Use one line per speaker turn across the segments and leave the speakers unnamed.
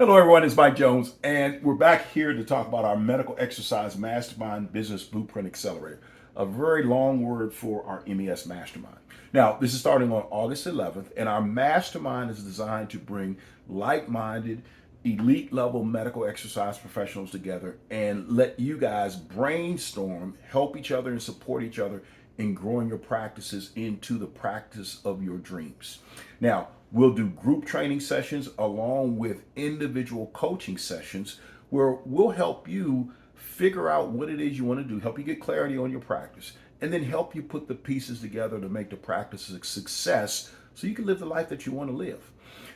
Hello, everyone. It's Mike Jones, and we're back here to talk about our medical exercise mastermind business blueprint accelerator, a very long word for our MES Mastermind. Now, this is starting on August 11th, and our mastermind is designed to bring like minded, elite level medical exercise professionals together and let you guys brainstorm, help each other, and support each other in growing your practices into the practice of your dreams. Now, we'll do group training sessions along with individual coaching sessions where we'll help you figure out what it is you want to do, help you get clarity on your practice, and then help you put the pieces together to make the practice a success so you can live the life that you want to live.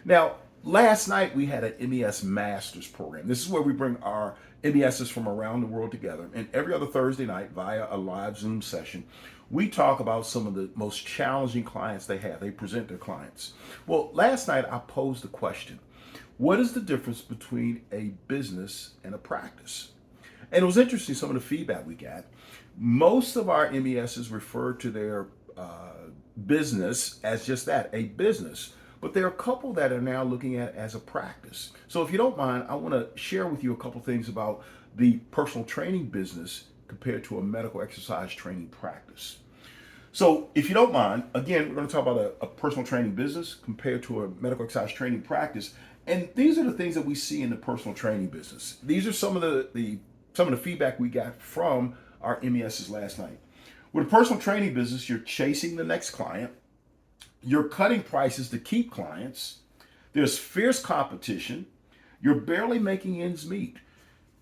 Now, last night we had an MES Masters program. This is where we bring our MESs from around the world together. And every other Thursday night via a live Zoom session, we talk about some of the most challenging clients they have. They present their clients. Well, last night I posed the question, what is the difference between a business and a practice? And it was interesting, some of the feedback we got. Most of our MESs refer to their business as just that, a business. But there are a couple that are now looking at it as a practice. So if you don't mind, I want to share with you a couple things about the personal training business compared to a medical exercise training practice. So if you don't mind, again, we're going to talk about a personal training business compared to a medical exercise training practice. And these are the things that we see in the personal training business. These are some of the feedback we got from our MESs last night. With a personal training business, you're chasing the next client. You're cutting prices to keep clients. There's fierce competition. You're barely making ends meet.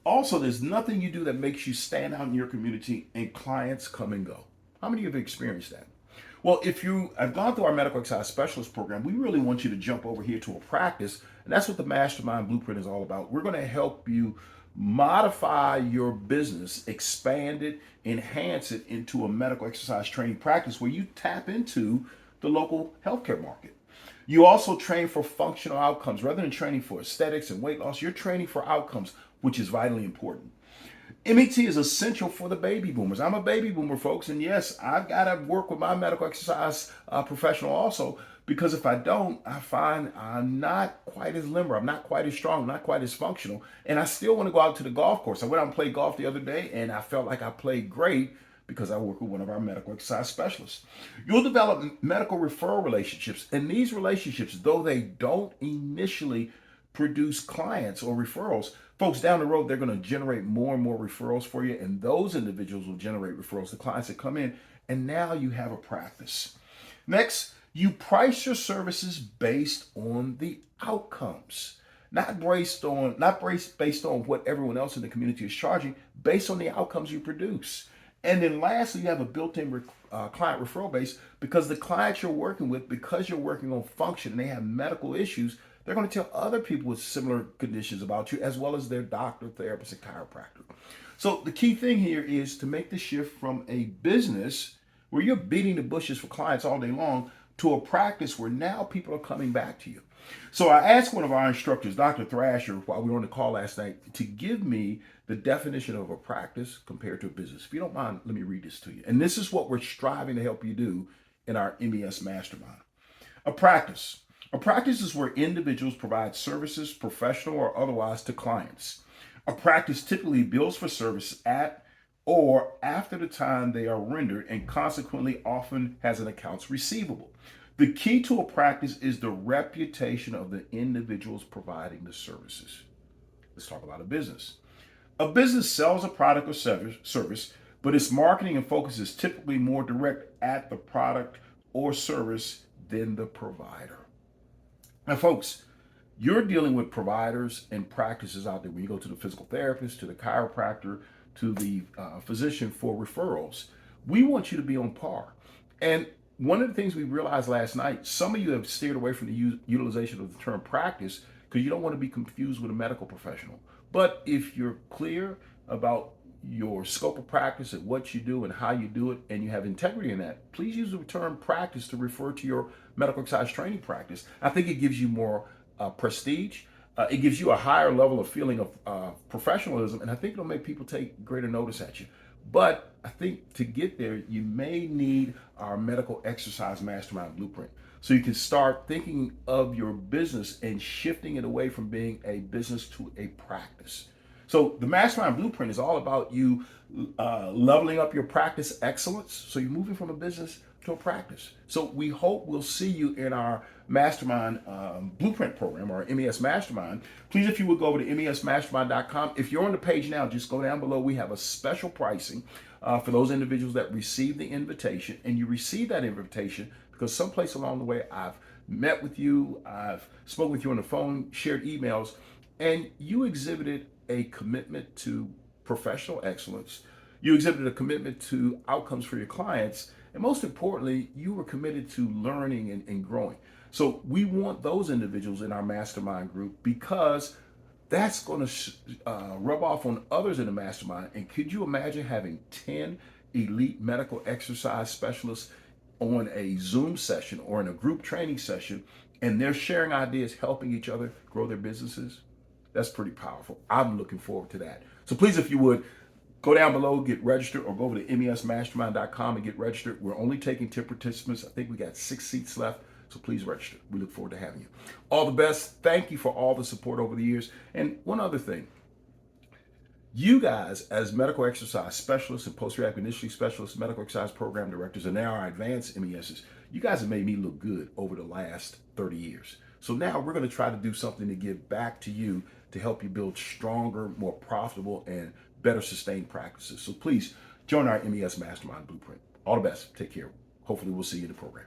Also, there's nothing you do that makes you stand out in your community and clients come and go. How many of you have experienced that? Well, if you have gone through our medical exercise specialist program, we really want you to jump over here to a practice. And that's what the Mastermind Blueprint is all about. We're going to help you modify your business, expand it, enhance it into a medical exercise training practice where you tap into the local healthcare market. You also train for functional outcomes. Rather than training for aesthetics and weight loss, you're training for outcomes, which is vitally important. MET is essential for the baby boomers. I'm a baby boomer, folks, and yes, I've got to work with my medical exercise professional also, because if I don't, I find I'm not quite as limber, I'm not quite as strong, I'm not quite as functional, and I still want to go out to the golf course. I went out and played golf the other day, and I felt like I played great because I work with one of our medical exercise specialists. You'll develop medical referral relationships, and these relationships, though they don't initially produce clients or referrals, folks, down the road, they're going to generate more and more referrals for you, and those individuals will generate referrals to clients that come in, and now you have a practice. Next, you price your services based on the outcomes. Not based on what everyone else in the community is charging, based on the outcomes you produce. And then lastly, you have a built-in client referral base because the clients you're working with, because you're working on function and they have medical issues, they're going to tell other people with similar conditions about you, as well as their doctor, therapist, and chiropractor. So the key thing here is to make the shift from a business where you're beating the bushes for clients all day long to a practice where now people are coming back to you. So I asked one of our instructors, Dr. Thrasher, while we were on the call last night, to give me the definition of a practice compared to a business. If you don't mind, let me read this to you. And this is what we're striving to help you do in our MES Mastermind. A practice. A practice is where individuals provide services, professional or otherwise, to clients. A practice typically bills for service at or after the time they are rendered and consequently often has an accounts receivable. The key to a practice is the reputation of the individuals providing the services. Let's talk about a business. A business sells a product or service, but its marketing and focus is typically more direct at the product or service than the provider. Now, folks, you're dealing with providers and practices out there. When you go to the physical therapist, to the chiropractor, to the physician for referrals, we want you to be on par. And one of the things we realized last night, some of you have steered away from the utilization of the term practice because you don't want to be confused with a medical professional. But if you're clear about your scope of practice and what you do and how you do it, and you have integrity in that, please use the term practice to refer to your medical exercise training practice. I think it gives you more prestige. It gives you a higher level of feeling of professionalism, and I think it'll make people take greater notice at you. But I think to get there, you may need our medical exercise mastermind blueprint. so you can start thinking of your business and shifting it away from being a business to a practice. So the Mastermind Blueprint is all about you leveling up your practice excellence. So you're moving from a business to a practice. So we hope we'll see you in our Mastermind Blueprint program, or MES Mastermind. Please, if you would go over to mesmastermind.com. If you're on the page now, just go down below. We have a special pricing for those individuals that receive the invitation. And you receive that invitation because someplace along the way I've met with you, I've spoken with you on the phone, shared emails, and you exhibited a commitment to professional excellence. You exhibited a commitment to outcomes for your clients. And most importantly, you were committed to learning and growing. So we want those individuals in our mastermind group because that's going to rub off on others in the mastermind. And could you imagine having 10 elite medical exercise specialists on a Zoom session or in a group training session, and they're sharing ideas, helping each other grow their businesses? That's pretty powerful. I'm looking forward to that. So please, if you would, go down below, get registered, or go over to mesmastermind.com and get registered. We're only taking 10 participants. I think we got 6 seats left. So please register. We look forward to having you. All the best. Thank you for all the support over the years. And one other thing, you guys as medical exercise specialists and post-reactive initially specialists, medical exercise program directors, and now our advanced MESs, you guys have made me look good over the last 30 years. So now we're going to try to do something to give back to you to help you build stronger, more profitable, and better sustained practices. So please join our MES Mastermind Blueprint. All the best. Take care. Hopefully we'll see you in the program.